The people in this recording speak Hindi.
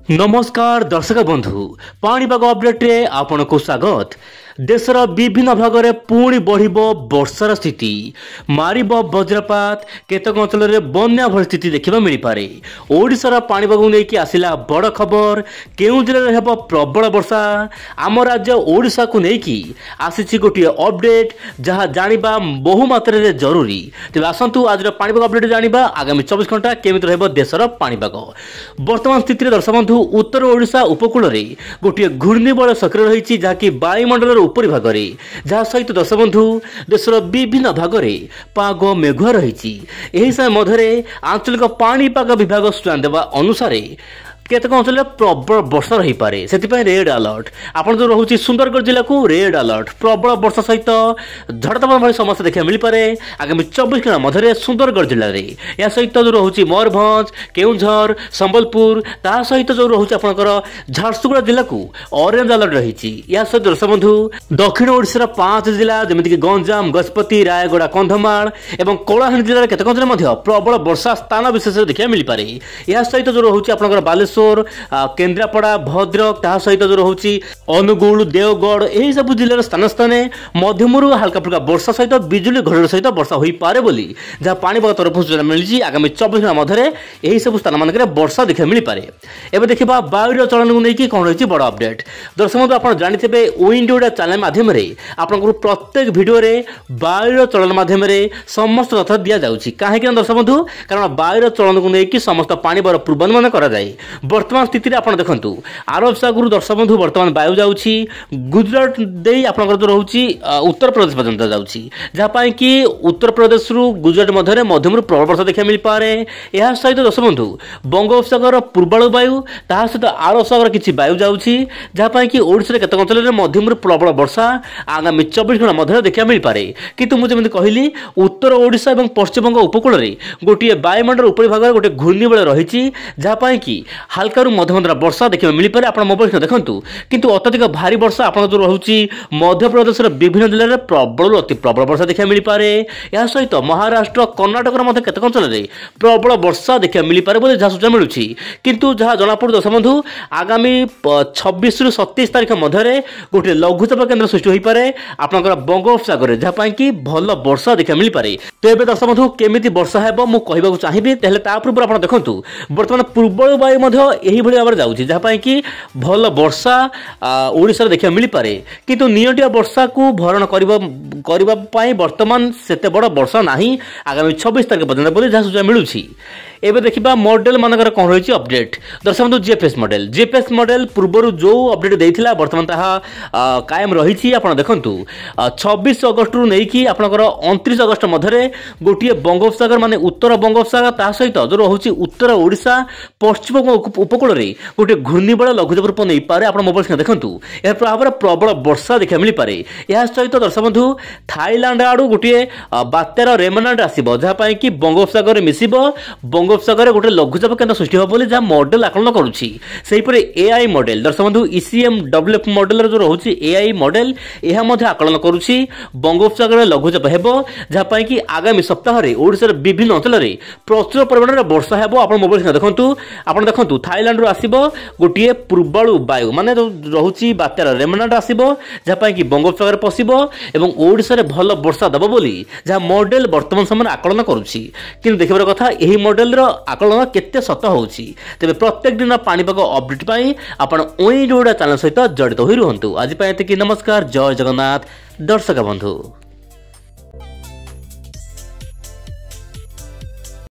नमस्कार दर्शक बंधु पाणीपाग अपडेट रे आपनको स्वागत। देशर विभिन्न भाग में पुणी बढ़ वर्षार स्थिति मारिब वज्रपात केतक अंचल में बन्या भली स्थिति देखा मिल पारे। ओडिशार पाणीपाग नहीं आसिला बड़ खबर केउ जिले में हेब प्रबल वर्षा। आम राज्य ओडिशा को लेकिन आसी गोटे अपडेट जहाँ जानिबा बहु मात्रा रे जरूरी। तेज आसतु आज पाणीपाग अपडेट जानिबा आगामी 24 घंटा केमिति रहबो देशर पाणीपाग। वर्तमान स्थिति में दर्शक बंधु उत्तर ओडिशा उपकूल में गोटे घूर्णिबल सक्रिय रही जहाँकि वायुमंडल उपरी भाग में जहाँ सहित दर्शक बंधु देशर विभिन्न भाग में पाग मेघुआ रही। यही समय मध्य आंचलिक पाणीपाग विभाग सूचना देवा अनुसार केतक अंचल प्रबल वर्षा रही पारे से रेड अलर्ट आपन जो रोचे सुंदरगढ़ जिला को रेड अलर्ट प्रबल वर्षा सहित झड़तफड़ भाई समस्या देखा मिल पारे आगामी 24 घंटा मध्य सुंदरगढ़ जिले में। या सहित जो रोचे मयूरभंज केउंझर संबलपुर ता सहित जो रोचे आपंकर झारसुगुड़ा जिला को ऑरेंज अलर्ट रही। या सहित दर्शक बंधु दक्षिण ओडिशार 5 जिला जमीक गंजाम गजपति रायगड़ा कंधमाल और कलाहांडी जिले में केतक अंचल प्रबल वर्षा स्थान विशेष देखा मिल पारे। या सहित जो रोचे आपंकर बालेश्वर केन्द्रापड़ा भद्रक ता सहित जो रोचे अनुगुल देवगढ़ यही सब जिले स्थान स्थान मध्यमरू हल्का फुल्का वर्षा सहित बिजुली घड़घड़ी सहित वर्षा हो पारे बोली जहाँ पाणीपाग तरफ सूचना मिली। आगामी 24 घंटा मध्य यही सब स्थान मान वर्षा देखा मिल पारे। एवं देखा वायुर चलन को लेकिन कौन रही बड़ अपडेट दर्शक बंधु आप जानते विंड ओडिया चैनल माध्यम आपको प्रत्येक भिडियो वायुर चलन माध्यम समस्त तथ्य दि जाऊँगी कहीं दर्शक बंधु कारण वायुर चलन को लेकिन समस्त पाणीपाग पूर्वानुमान कराए। वर्तमान स्थिति आप देखु आरब सागर दर्शक बंधु वर्तमान वायु जाऊँगी गुजरात दे आप रोचे उत्तर प्रदेश पर्यटन जाऊँगी जहाँपाई कि उत्तर प्रदेश रु गुजरात मध्य मध्यम प्रबल वर्षा देखा मिल पारे। यह सहित दर्शक बंधु बंगोपसागर पूर्वाणु वायु ता सहित आरब सागर किसी वायु जाऊँगी जहाँपाई कि ओडिशा केतक अंचल में मध्यम प्रबल वर्षा आगामी 24 घंटा मध्य देखा मिल पारे। किंतु मुझे कहली उत्तर ओडिशा और पश्चिमबंग उपकूल में गोटे वायुमंडल उपरी भाग में गोटे घूर्णिबल रही जहाँपाई कि हल्का मध्यम वर्षा देखा मिल पारे। आप मोबाइल देखु किंतु अत्यधिक भारी वर्षा आप जो रोचे मध्य प्रदेश विभिन्न जिले में प्रबल अति प्रबल वर्षा देखा मिल पारे। यह सहित महाराष्ट्र कर्णाटक केतक अंचल में प्रबल वर्षा देखा मिल पारे बोले जहाँ सूचना मिलूँ। किंतु जहाँ जनापड़ दर्शक बंधु आगामी 26 रु 27 तारीख मध्य गोटे लघुचाप केन्द्र सृष्टि हो पारे आपंकर बंगोपसागर जहाँपाई कि भल वर्षा देखा मिल पारे। तो ये दर्शक बंधु केमी वर्षा है मुझे चाहिए पूर्व आप देखु बर्तमान पूर्व वायु यही भाव में जाऊँगी जहाँपाई कि भल वर्षा ओडिशा देखा मिल पारे। किंतु नियंटिया वर्षा को भरण करने वर्तमान से बड़ वर्षा नहीं आगामी 26 तारीख पर्यटन बोली जहाँ सूचना मिलूँ। एवं देखा मॉडल मानकर कौन रही अपडेट दर्शक बंधु जीएफएस मॉडल पूर्व जो अपडेट देता बर्तमान कायम रही। आप देखु 26 अगस्त रु नहीं आपंकर 29 अगस्त मध्य गोटे बंगोपसागर मान उत्तर बंगोपसागर ता सहित जो रोचे उत्तर ओडिशा पश्चिम उपकूल में गोटे घूर्णिबल लघुचाप रूप नहीं पारे। आप मोबाइल देखु यह प्रभाव में प्रबल वर्षा देखा मिल पारे। यह सहित दर्शक बंधु थाईलैंड आड़ू गोटे बात्यार रेमनाट आसो जहाँपाई कि बंगोपसागर मिसिब बंगोपसागर गोटे लघुचाप केन्द्र सृष्टि हो बोली जहाँ मॉडल आकलन करुँची। एआई मॉडल दर्शक बंधु ECMWF मॉडल जो रोचे एआई मॉडल यह आकलन करुँची बंगोपसागर लघुचाप हेबो जहाँपाई कि आगामी सप्ताह में ओडिशार विभिन्न अंचल में प्रचुर परिमाण में वर्षा हेबो। आप मोबाइल देखु थाईलैंड आसो गोटे पूर्वाणु वायु मान रोचे बात्यार रेमनाट आसो जहाँपाई कि बंगोपसागर पशिब और ओडिशा रे भल वर्षा दब बोली जहाँ मॉडल वर्तमान समय आकलन करुँची। किंतु देखिबार कथा यही मॉडल आकलन केते सत होउची। तेबे प्रत्येक दिन पाणीपाग अपडेट पाई आपण ओइडोडा चैनल सहित जड़ित होई रहंतु। आज पाए नमस्कार जय जगन्नाथ दर्शक बंधु।